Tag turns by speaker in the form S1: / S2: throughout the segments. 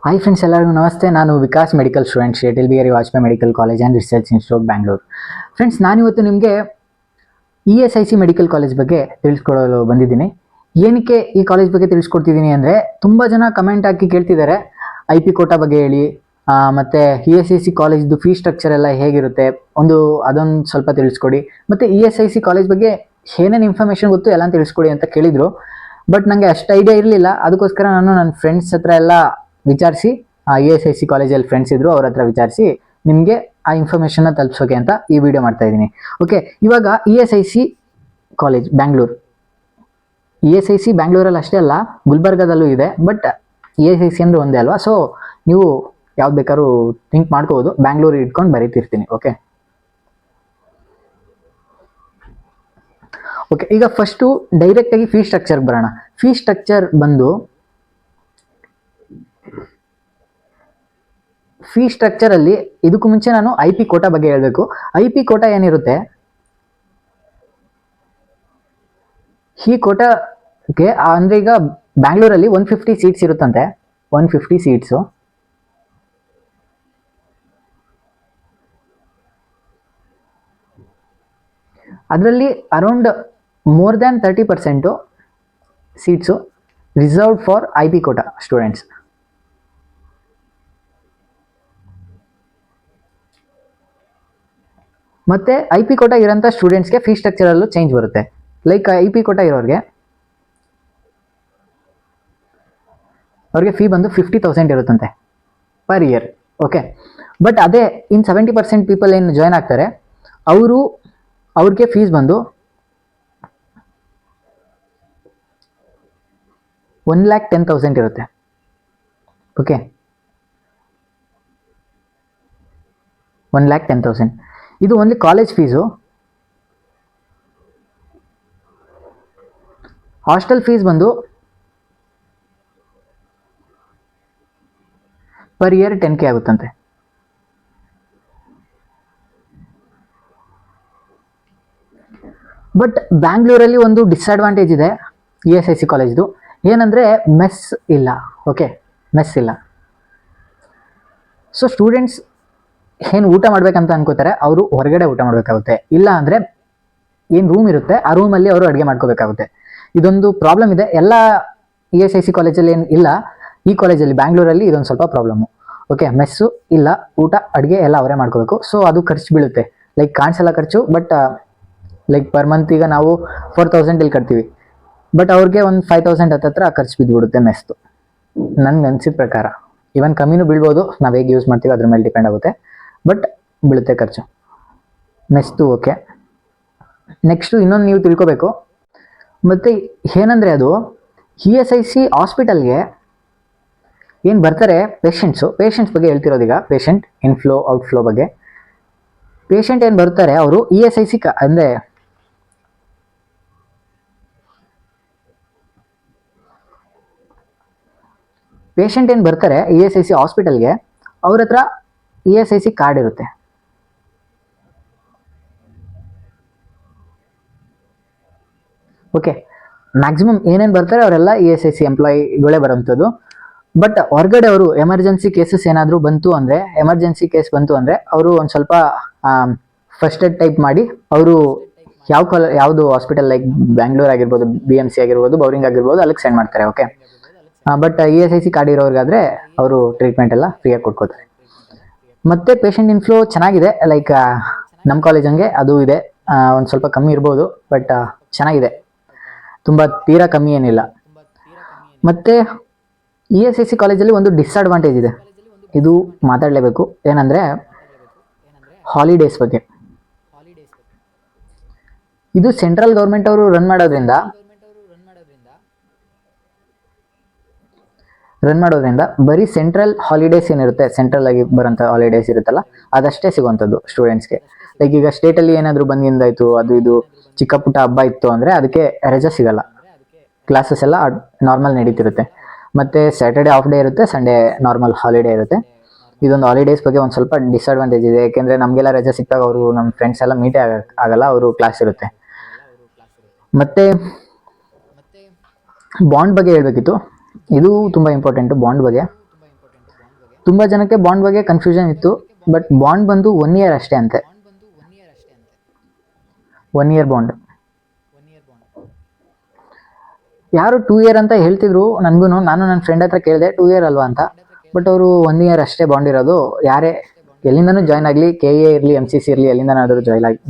S1: Hi friends, ಎಲ್ಲರಿಗೂ ನಮಸ್ತೆ. ನಾನು Vikas medical student, Atal Bihari Vajpayee medical college and research institute Bangalore. Friends, ನಾನಿವತ್ತು ನಿಮಗೆ ESIC ಮೆಡಿಕಲ್ ಕಾಲೇಜ್ ಬಗ್ಗೆ ತಿಳಿಸ್ಕೊಡಲು ಬಂದಿದ್ದೀನಿ. ಏನಕ್ಕೆ ಈ ಕಾಲೇಜ್ ಬಗ್ಗೆ ತಿಳಿಸ್ಕೊಡ್ತಿದ್ದೀನಿ ಅಂದರೆ, ತುಂಬ ಜನ ಕಮೆಂಟ್ ಹಾಕಿ ಕೇಳ್ತಿದ್ದಾರೆ IP ಕೋಟಾ ಬಗ್ಗೆ ಹೇಳಿ, ಮತ್ತು ESIC ಕಾಲೇಜ್ದು ಫೀ ಸ್ಟ್ರಕ್ಚರ್ ಎಲ್ಲ ಹೇಗಿರುತ್ತೆ ಅದೊಂದು ಸ್ವಲ್ಪ ತಿಳಿಸ್ಕೊಡಿ, ಮತ್ತು ESIC ಕಾಲೇಜ್ ಬಗ್ಗೆ ಏನೇನು ಇನ್ಫಾರ್ಮೇಷನ್ ಗೊತ್ತು ಎಲ್ಲ ತಿಳಿಸ್ಕೊಡಿ ಅಂತ ಕೇಳಿದರು. ಬಟ್ ನನಗೆ ಅಷ್ಟು ಐಡಿಯಾ ಇರಲಿಲ್ಲ. ಅದಕ್ಕೋಸ್ಕರ ನಾನು ನನ್ನ ಫ್ರೆಂಡ್ಸ್ ಹತ್ರ ಎಲ್ಲ ವಿಚಾರಿಸಿ, ESIC ಕಾಲೇಜಲ್ಲಿ ಫ್ರೆಂಡ್ಸ್ ಇದ್ದರು, ಅವ್ರ ಹತ್ರ ವಿಚಾರಿಸಿ ನಿಮಗೆ ಆ ಇನ್ಫಾರ್ಮೇಷನ್ನ ತಲುಪಿಸೋಕೆ ಅಂತ ಈ ವಿಡಿಯೋ ಮಾಡ್ತಾ ಇದ್ದೀನಿ. ಓಕೆ, ಇವಾಗ ESIC ಕಾಲೇಜ್ ಬ್ಯಾಂಗ್ಳೂರು. ESIC ಬ್ಯಾಂಗ್ಳೂರಲ್ಲಿ ಅಷ್ಟೇ ಅಲ್ಲ, ಗುಲ್ಬರ್ಗದಲ್ಲೂ ಇದೆ. ಬಟ್ ESIC ಅಂದರೆ ಒಂದೇ ಅಲ್ವಾ, ಸೊ ನೀವು ಯಾವ್ದು ಬೇಕಾದ್ರೂ ಥಿಂಕ್ ಮಾಡ್ಕೋಬೋದು. ಬ್ಯಾಂಗ್ಳೂರು ಇಟ್ಕೊಂಡು ಬರೀತಿರ್ತೀನಿ. ಓಕೆ, ಈಗ ಫಸ್ಟು ಡೈರೆಕ್ಟಾಗಿ ಫೀ ಸ್ಟ್ರಕ್ಚರ್ಗೆ ಬರೋಣ. ಫೀ ಸ್ಟ್ರಕ್ಚರ್ ಬಂದು, ಫೀ ಸ್ಟ್ರಕ್ಚರಲ್ಲಿ ಇದಕ್ಕೂ ಮುಂಚೆ ನಾನು IP ಕೋಟಾ ಬಗ್ಗೆ ಹೇಳಬೇಕು. IP ಕೋಟಾ ಏನಿರುತ್ತೆ, ಈ ಕೋಟಾಗೆ ಅಂದರೆ ಈಗ ಬ್ಯಾಂಗ್ಳೂರಲ್ಲಿ 150 ಸೀಟ್ಸ್ ಇರುತ್ತಂತೆ. 150 ಸೀಟ್ಸು. ಅದರಲ್ಲಿ around more than 30% seats reserved for IP quota students. ಮತ್ತು IP ಕೋಟಾ ಇರೋಂಥ ಸ್ಟೂಡೆಂಟ್ಸ್ಗೆ ಫೀ ಸ್ಟ್ರಕ್ಚರಲ್ಲೂ ಚೇಂಜ್ ಬರುತ್ತೆ. ಲೈಕ್ IP ಕೋಟಾ ಇರೋರಿಗೆ ಅವ್ರಿಗೆ ಫೀ ಬಂದು 50,000 ಇರುತ್ತಂತೆ ಪರ್ ಇಯರ್. ಓಕೆ, ಬಟ್ ಅದೇ 70% ಪೀಪಲ್ ಏನು ಜಾಯ್ನ್ ಆಗ್ತಾರೆ ಅವ್ರಿಗೆ ಫೀಸ್ ಬಂದು 1,10,000 ಇರುತ್ತೆ. ಓಕೆ, 1,10,000 ಇದು only college fees. Hostel fees ಬಂದು ಪರ್ ಇಯರ್ 10K ಆಗುತ್ತಂತೆ. ಬಟ್ ಬ್ಯಾಂಗ್ಳೂರಲ್ಲಿ ಒಂದು ಡಿಸ್ಅಡ್ವಾಂಟೇಜ್ ಇದೆ ESIC ಕಾಲೇಜ್ದು. ಏನಂದರೆ ಮೆಸ್ ಇಲ್ಲ. ಓಕೆ, ಮೆಸ್ ಇಲ್ಲ. ಸೊ ಸ್ಟೂಡೆಂಟ್ಸ್ ಏನು ಊಟ ಮಾಡ್ಬೇಕಂತ ಅನ್ಕೋತಾರೆ, ಅವರು ಹೊರಗಡೆ ಊಟ ಮಾಡಬೇಕಾಗುತ್ತೆ. ಇಲ್ಲ ಅಂದರೆ ಏನು ರೂಮ್ ಇರುತ್ತೆ, ಆ ರೂಮಲ್ಲಿ ಅವರು ಅಡುಗೆ ಮಾಡ್ಕೋಬೇಕಾಗುತ್ತೆ. ಇದೊಂದು ಪ್ರಾಬ್ಲಮ್ ಇದೆ. ಎಲ್ಲ ESIC ಕಾಲೇಜಲ್ಲಿ ಏನು ಇಲ್ಲ, ಈ ಕಾಲೇಜಲ್ಲಿ ಬ್ಯಾಂಗ್ಳೂರಲ್ಲಿ ಇದೊಂದು ಸ್ವಲ್ಪ ಪ್ರಾಬ್ಲಮ್ಮು. ಓಕೆ, ಮೆಸ್ಸು ಇಲ್ಲ, ಊಟ ಅಡುಗೆ ಎಲ್ಲ ಅವರೇ ಮಾಡ್ಕೋಬೇಕು. ಸೊ ಅದು ಖರ್ಚು ಬೀಳುತ್ತೆ. ಲೈಕ್ ಕಾಣಿಸಲ್ಲ ಖರ್ಚು, ಬಟ್ ಲೈಕ್ ಪರ್ ಮಂತ್ ಈಗ ನಾವು 4,000 ಇಲ್ಲಿ ಕಟ್ತೀವಿ, ಬಟ್ ಅವ್ರಿಗೆ ಒಂದು 5,000 ಹತ್ತತ್ರ ಖರ್ಚು ಬಿದ್ದುಬಿಡುತ್ತೆ ಮೆಸ್ದು, ನನಗೆ ಅನಿಸಿದ ಪ್ರಕಾರ. ಈವನ್ ಕಮ್ಮಿನೂ ಬೀಳ್ಬೋದು, ನಾವು ಹೇಗೆ ಯೂಸ್ ಮಾಡ್ತೀವಿ ಅದ್ರ ಮೇಲೆ ಡಿಪೆಂಡ್ ಆಗುತ್ತೆ, ಬಟ್ ಬೀಳುತ್ತೆ ಖರ್ಚು ಮೆಸ್ದು. ಓಕೆ, ನೆಕ್ಸ್ಟು ಇನ್ನೊಂದು ನೀವು ತಿಳ್ಕೊಬೇಕು. ಮತ್ತು ಏನಂದರೆ ಅದು ESIC ಹಾಸ್ಪಿಟಲ್ಗೆ ಏನು ಬರ್ತಾರೆ ಪೇಷಂಟ್ಸ್ ಬಗ್ಗೆ ಹೇಳ್ತಿರೋದೀಗ. ಪೇಷಂಟ್ ಇನ್ಫ್ಲೋ ಔಟ್ಫ್ಲೋ ಬಗ್ಗೆ. ಪೇಷಂಟ್ ಏನು ಬರ್ತಾರೆ ಅವರು ESIC ಅಂದರೆ ಪೇಷಂಟ್ ಏನು ಬರ್ತಾರೆ ESIC ಹಾಸ್ಪಿಟಲ್ಗೆ, ಅವ್ರ ಹತ್ರ ESIC ಕಾರ್ಡ್ ಇರುತ್ತೆ. ಓಕೆ, ಮ್ಯಾಕ್ಸಿಮಮ್ ಏನೇನು ಬರ್ತಾರೆ ಅವರೆಲ್ಲ ESIC ಎಂಪ್ಲಾಯಿಗಳೇ ಬರೋಂಥದ್ದು. ಬಟ್ ಹೊರಗಡೆ ಅವರು ಎಮರ್ಜೆನ್ಸಿ ಕೇಸ್ ಬಂತು ಅಂದರೆ ಅವರು ಒಂದು ಸ್ವಲ್ಪ ಫಸ್ಟ್ ಏಡ್ ಟೈಪ್ ಮಾಡಿ ಅವರು ಯಾವುದು ಹಾಸ್ಪಿಟಲ್, ಲೈಕ್ ಬ್ಯಾಂಗ್ಳೂರ್ ಆಗಿರ್ಬೋದು, BMC ಆಗಿರ್ಬೋದು, ಬೌರಿಂಗ್ ಆಗಿರ್ಬೋದು, ಅಲ್ಲಿಗೆ ಸೆಂಡ್ ಮಾಡ್ತಾರೆ. ಓಕೆ, ಬಟ್ ESIC ಕಾರ್ಡ್ ಇರೋರಿಗಾದರೆ ಅವರು ಟ್ರೀಟ್ಮೆಂಟ್ ಎಲ್ಲ ಫ್ರೀಯಾಗಿ ಕೊಟ್ಕೋತಾರೆ. ಮತ್ತು ಪೇಷಂಟ್ ಇನ್ಫ್ಲೋ ಚೆನ್ನಾಗಿದೆ. ಲೈಕ್ ನಮ್ಮ ಕಾಲೇಜ್ ಹಂಗೆ ಅದು ಇದೆ. ಒಂದು ಸ್ವಲ್ಪ ಕಮ್ಮಿ ಇರ್ಬೋದು, ಬಟ್ ಚೆನ್ನಾಗಿದೆ, ತುಂಬ ತೀರಾ ಕಮ್ಮಿ ಏನಿಲ್ಲ. ಮತ್ತು ESIC ಕಾಲೇಜಲ್ಲಿ ಒಂದು ಡಿಸ್ಅಡ್ವಾಂಟೇಜ್ ಇದೆ, ಇದು ಮಾತಾಡಲೇಬೇಕು. ಏನಂದರೆ ಹಾಲಿಡೇಸ್ ಬಗ್ಗೆ. ಇದು ಸೆಂಟ್ರಲ್ ಗೌರ್ಮೆಂಟ್ ಅವರು ರನ್ ಮಾಡೋದ್ರಿಂದ ಬರೀ ಸೆಂಟ್ರಲ್ ಹಾಲಿಡೇಸ್ ಏನಿರುತ್ತೆ, ಸೆಂಟ್ರಲ್ ಆಗಿ ಬರೋಂಥ ಹಾಲಿಡೇಸ್ ಇರುತ್ತಲ್ಲ, ಅದಷ್ಟೇ ಸಿಗುವಂಥದ್ದು ಸ್ಟೂಡೆಂಟ್ಸ್ಗೆ. ಲೈಕ್ ಈಗ ಸ್ಟೇಟಲ್ಲಿ ಏನಾದರೂ ಬಂದಿಂದಾಯಿತು, ಅದು ಇದು ಚಿಕ್ಕ ಪುಟ್ಟ ಹಬ್ಬ ಇತ್ತು ಅಂದರೆ ಅದಕ್ಕೆ ರಜೆ ಸಿಗಲ್ಲ. ಕ್ಲಾಸಸ್ ಎಲ್ಲ ನಾರ್ಮಲ್ ನಡೀತಿರುತ್ತೆ. ಮತ್ತು ಸ್ಯಾಟರ್ಡೆ ಆಫ್ ಡೇ ಇರುತ್ತೆ, ಸಂಡೇ ನಾರ್ಮಲ್ ಹಾಲಿಡೇ ಇರುತ್ತೆ. ಇದೊಂದು ಹಾಲಿಡೇಸ್ ಬಗ್ಗೆ ಒಂದು ಸ್ವಲ್ಪ ಡಿಸ್ಅಡ್ವಾಂಟೇಜ್ ಇದೆ. ಯಾಕೆಂದರೆ ನಮಗೆಲ್ಲ ರಜೆ ಸಿಕ್ಕಾಗ ಅವರು ನಮ್ಮ ಫ್ರೆಂಡ್ಸ್ ಎಲ್ಲ ಮೀಟೇ ಆಗಲ್ಲ, ಅವರು ಕ್ಲಾಸ್ ಇರುತ್ತೆ. ಮತ್ತು ಬಾಂಡ್ ಬಗ್ಗೆ ಹೇಳಬೇಕಿತ್ತು, ಇದು ತುಂಬ ಇಂಪಾರ್ಟೆಂಟು ಬಾಂಡ್ ಬಗ್ಗೆ. ತುಂಬ ಜನಕ್ಕೆ ಬಾಂಡ್ ಬಗ್ಗೆ ಕನ್ಫ್ಯೂಷನ್ ಇತ್ತು, ಬಟ್ ಬಾಂಡ್ ಬಂದು 1 ಇಯರ್ ಅಷ್ಟೇ ಅಂತೆ. 1 ಇಯರ್ ಬಾಂಡ್. ಯಾರು 2 ಇಯರ್ ಅಂತ ಹೇಳ್ತಿದ್ರು ನನಗೂ. ನಾನು ನನ್ನ ಫ್ರೆಂಡ್ ಹತ್ರ ಕೇಳಿದೆ 2 ಇಯರ್ ಅಲ್ವಾ ಅಂತ, ಬಟ್ ಅವರು 1 ಇಯರ್ ಅಷ್ಟೇ ಬಾಂಡ್ ಇರೋದು. ಯಾರೇ ಎಲ್ಲಿಂದನೂ ಜಾಯ್ನ್ ಆಗಲಿ, KA ಇರಲಿ, MCC ಇರಲಿ, ಎಲ್ಲಿಂದನಾದರೂ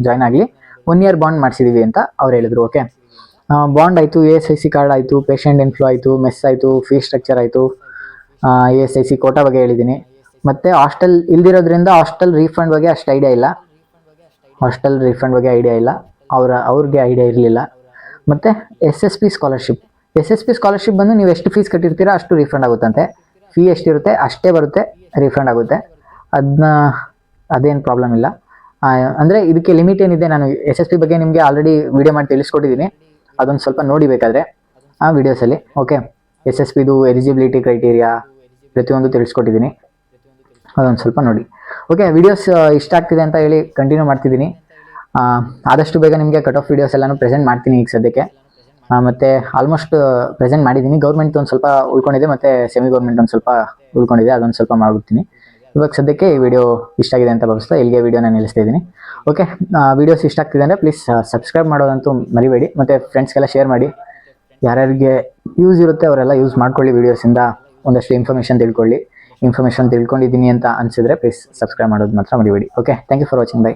S1: ಜಾಯ್ನ್ ಆಗಲಿ 1 ಇಯರ್ ಬಾಂಡ್ ಮಾಡಿಸಿದೀವಿ ಅಂತ ಅವ್ರು ಹೇಳಿದ್ರು. ಓಕೆ, ಬಾಂಡ್ ಆಯಿತು, ASIC ಕಾರ್ಡ್ ಆಯಿತು, ಪೇಷಂಟ್ ಇನ್ಫ್ಲೋ ಆಯಿತು, ಮೆಸ್ ಆಯಿತು, ಫೀಸ್ ಸ್ಟ್ರಕ್ಚರ್ ಆಯಿತು, ASIC ಕೋಟಾ ಬಗ್ಗೆ ಹೇಳಿದ್ದೀನಿ. ಮತ್ತು ಹಾಸ್ಟೆಲ್ ಇಲ್ದಿರೋದ್ರಿಂದ ಹಾಸ್ಟೆಲ್ ರೀಫಂಡ್ ಬಗ್ಗೆ ಅಷ್ಟು ಐಡಿಯಾ ಇಲ್ಲ. ಅವ್ರಿಗೆ ಐಡಿಯಾ ಇರಲಿಲ್ಲ. ಮತ್ತು SSP ಸ್ಕಾಲರ್ಶಿಪ್ ಬಂದು ನೀವು ಎಷ್ಟು ಫೀಸ್ ಕಟ್ಟಿರ್ತೀರಾ ಅಷ್ಟು ರೀಫಂಡ್ ಆಗುತ್ತಂತೆ. ಫೀ ಎಷ್ಟಿರುತ್ತೆ ಅಷ್ಟೇ ಬರುತ್ತೆ, ರೀಫಂಡ್ ಆಗುತ್ತೆ. ಅದೇನು ಪ್ರಾಬ್ಲಮ್ ಇಲ್ಲ. ಅಂದರೆ ಇದಕ್ಕೆ ಲಿಮಿಟ್ ಏನಿದೆ, ನಾನು SSP ಬಗ್ಗೆ ನಿಮಗೆ ಆಲ್ರೆಡಿ ವಿಡಿಯೋ ಮಾಡಿ ತಿಳಿಸ್ಕೊಟ್ಟಿದ್ದೀನಿ. ಅದೊಂದು ಸ್ವಲ್ಪ ನೋಡಿ ಬೇಕಾದರೆ ಆ ವಿಡಿಯೋಸಲ್ಲಿ. ಓಕೆ, SSPದು ಎಲಿಜಿಬಿಲಿಟಿ ಕ್ರೈಟೀರಿಯಾ ಪ್ರತಿಯೊಂದು ತಿಳಿಸ್ಕೊಟ್ಟಿದ್ದೀನಿ, ಅದೊಂದು ಸ್ವಲ್ಪ ನೋಡಿ. ಓಕೆ, ವಿಡಿಯೋಸ್ ಇಷ್ಟ ಆಗ್ತಿದೆ ಅಂತ ಹೇಳಿ ಕಂಟಿನ್ಯೂ ಮಾಡ್ತಿದ್ದೀನಿ. ಆದಷ್ಟು ಬೇಗ ನಿಮಗೆ ಕಟ್ ಆಫ್ ವಿಡಿಯೋಸ್ ಎಲ್ಲನೂ ಪ್ರೆಸೆಂಟ್ ಮಾಡ್ತೀನಿ ಈಗ ಸದ್ಯಕ್ಕೆ. ಮತ್ತು ಆಲ್ಮೋಸ್ಟ್ ಪ್ರೆಸೆಂಟ್ ಮಾಡಿದ್ದೀನಿ. ಗೌರ್ಮೆಂಟ್ ಒಂದು ಸ್ವಲ್ಪ ಉಳ್ಕೊಂಡಿದೆ, ಮತ್ತು ಸೆಮಿ ಗೌರ್ಮೆಂಟ್ ಒಂದು ಸ್ವಲ್ಪ ಉಳ್ಕೊಂಡಿದೆ, ಅದೊಂದು ಸ್ವಲ್ಪ ಮಾಡ್ಬಿಡ್ತೀನಿ. ಇವಾಗ ಸದ್ಯಕ್ಕೆ ಈ ವಿಡಿಯೋ ಇಷ್ಟ ಆಗಿದೆ ಅಂತ ಭಾವಿಸ್ತಾ ಇಲ್ಲಿಗೆ ವಿಡಿಯೋನ ನಿಲ್ಲಿಸ್ತಾ ಇದ್ದೀನಿ. ಓಕೆ, ವಿಡಿಯೋಸ್ ಇಷ್ಟ ಆಗ್ತಿದೆ ಅಂದರೆ ಪ್ಲೀಸ್ ಸಬ್ಸ್ಕ್ರೈಬ್ ಮಾಡೋದಂತೂ ಮರಿಬೇಡಿ, ಮತ್ತು ಫ್ರೆಂಡ್ಸ್ಗೆಲ್ಲ ಶೇರ್ ಮಾಡಿ. ಯಾರ್ಯಾರಿಗೆ ಯೂಸ್ ಇರುತ್ತೆ ಅವರೆಲ್ಲ ಯೂಸ್ ಮಾಡ್ಕೊಳ್ಳಿ. ವೀಡಿಯೋಸಿಂದ ಒಂದಷ್ಟು ಇನ್ಫಾರ್ಮೇಷನ್ ತಿಳ್ಕೊಂಡಿದ್ದೀನಿ ಅಂತ ಅನಿಸಿದ್ರೆ ಪ್ಲೀಸ್ ಸಬ್ಸ್ಕ್ರೈಬ್ ಮಾಡೋದು ಮಾತ್ರ ಮರಿಬೇಡಿ. Okay, thank you for watching. By.